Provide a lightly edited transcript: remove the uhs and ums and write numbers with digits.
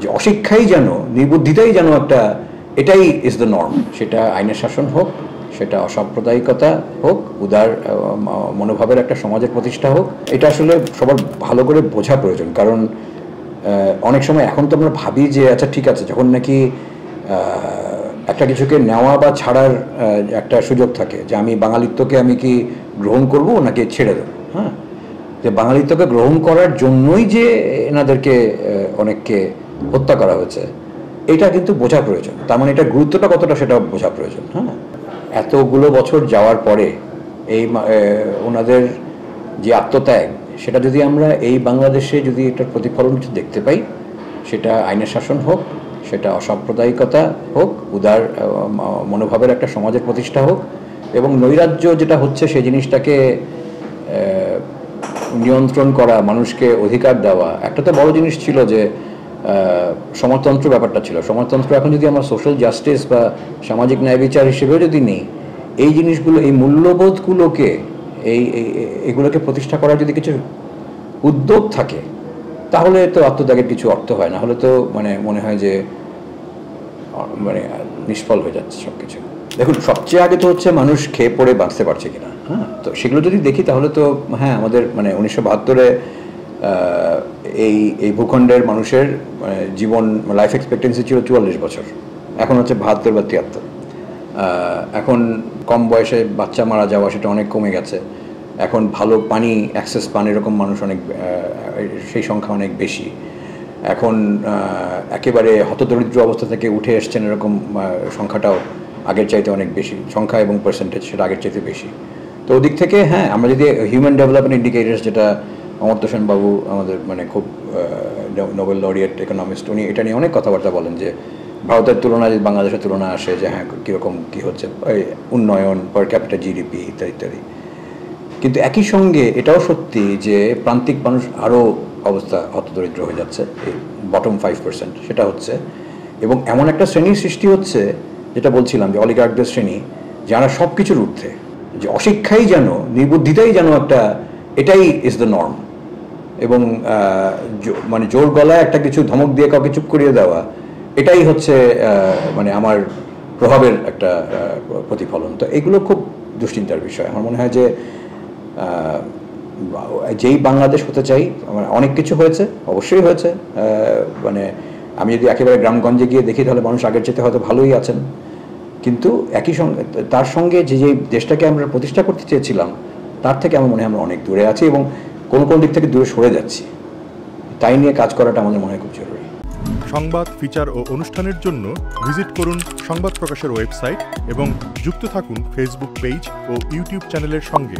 যে অশিক্ষাই যেন, নির্বুদ্ধিতাই যেন একটা, এটাই ইজ দ্য নর্ম। সেটা আইনের শাসন হোক, সেটা অসাম্প্রদায়িকতা হোক, উদার মনোভাবের একটা সমাজের প্রতিষ্ঠা হোক, এটা আসলে সবার ভালো করে বোঝা প্রয়োজন। কারণ অনেক সময় এখন তো আমরা ভাবি যে আচ্ছা ঠিক আছে, যখন নাকি একটা কিছুকে নেওয়া বা ছাড়ার একটা সুযোগ থাকে, যে আমি বাঙালিত্বকে আমি কি গ্রহণ করব নাকি ছেড়ে দেবো। হ্যাঁ, যে বাঙালিত্বকে গ্রহণ করার জন্যই যে এনাদেরকে অনেককে হত্যা করা হয়েছে, এটা কিন্তু বোঝা প্রয়োজন। তার মানে এটা গুরুত্বটা কতটা সেটা বোঝা প্রয়োজন। হ্যাঁ, এতগুলো বছর যাওয়ার পরে এই ওনাদের যে আত্মত্যাগ, সেটা যদি আমরা এই বাংলাদেশে যদি এটার প্রতিফলন কিছু দেখতে পাই, সেটা আইনের শাসন হোক, সেটা অসাম্প্রদায়িকতা হোক, উদার মনোভাবের একটা সমাজের প্রতিষ্ঠা হোক, এবং নৈরাজ্য যেটা হচ্ছে সেই জিনিসটাকে নিয়ন্ত্রণ করা, মানুষকে অধিকার দেওয়া। একটা তো বড় জিনিস ছিল যে সমাজতন্ত্র ব্যাপারটা ছিল। সমাজতন্ত্র এখন যদি আমরা সোশ্যাল জাস্টিস বা সামাজিক ন্যায় বিচার হিসেবেও যদি নেই, এই জিনিসগুলো, এই মূল্যবোধগুলোকে, এগুলোকে প্রতিষ্ঠা করার যদি কিছু উদ্যোগ থাকে, তাহলে তো আত্মত্যাগের কিছু অর্থ হয় না। হলে তো মানে মনে হয় যে মানে নিষ্ফল হয়ে যাচ্ছে সব কিছু। দেখুন, সবচেয়ে আগে তো হচ্ছে মানুষ খেয়ে পড়ে বাঁচতে পারছে কিনা। হ্যাঁ, তো সেগুলো যদি দেখি তাহলে তো হ্যাঁ, আমাদের মানে 1972-এ এই ভূখণ্ডের মানুষের জীবন লাইফ এক্সপেক্টেন্সি ছিল 44 বছর, এখন হচ্ছে 72 বা 73। এখন কম বয়সে বাচ্চা মারা যাওয়া সেটা অনেক কমে গেছে। এখন ভালো পানি অ্যাক্সেস পান এরকম মানুষ অনেক, সেই সংখ্যা অনেক বেশি। এখন একেবারে হতদরিদ্র অবস্থা থেকে উঠে এসছেন এরকম সংখ্যাটাও আগের চাইতে অনেক বেশি, সংখ্যা এবং পার্সেন্টেজ সেটা আগের চাইতে বেশি। তো ওদিক থেকে হ্যাঁ, আমরা যদি হিউম্যান ডেভেলপমেন্ট ইন্ডিকেটরস, যেটা অমর্ত্য সেন বাবু আমাদের মানে খুব নোবেল লরিয়েট ইকোনমিস্ট, উনি এটা নিয়ে অনেক কথাবার্তা বলেন যে ভারতের তুলনায় যদি বাংলাদেশের তুলনা আসে, যে হ্যাঁ কীরকম কী হচ্ছে উন্নয়ন, পার ক্যাপিটা জিডিপি ইত্যাদি ইত্যাদি। কিন্তু একই সঙ্গে এটাও সত্যি যে প্রান্তিক মানুষ আরও অবস্থা হতদরিদ্র হয়ে যাচ্ছে, এই বটম 5% সেটা হচ্ছে। এবং এমন একটা শ্রেণীর সৃষ্টি হচ্ছে, যেটা বলছিলাম যে অলিগার্কদের শ্রেণী, যারা সব কিছুর ঊর্ধ্বে, যে অশিক্ষাই যেন, নির্বুদ্ধিতাই যেন একটা, এটাই ইজ দ্য নর্ম। এবং মানে জোর গলায় একটা কিছু ধমক দিয়ে কাউকে চুপ করিয়ে দেওয়া, এটাই হচ্ছে মানে আমার প্রভাবের একটা প্রতিফলন। তো এগুলো খুব দুশ্চিন্তার বিষয়। আমার মনে হয় যে যেই বাংলাদেশ হতে চাই, অনেক কিছু হয়েছে, অবশ্যই হয়েছে। মানে আমি যদি একেবারে গ্রামগঞ্জে গিয়ে দেখি তাহলে মানুষ আগের চেয়ে হয়তো ভালোই আছেন, কিন্তু একই সঙ্গে তার সঙ্গে যে দেশটাকে আমরা প্রতিষ্ঠা করতে চেয়েছিলাম, তার থেকে আমার মনে হয় আমরা অনেক দূরে আছি এবং কোন কোন দিক থেকে দূরে সরে যাচ্ছি। তাই নিয়ে কাজ করাটা আমাদের মনে হয় খুব জরুরি। সংবাদ, ফিচার ও অনুষ্ঠানের জন্য ভিজিট করুন সংবাদ প্রকাশের ওয়েবসাইট এবং যুক্ত থাকুন ফেসবুক পেজ ও ইউটিউব চ্যানেলের সঙ্গে।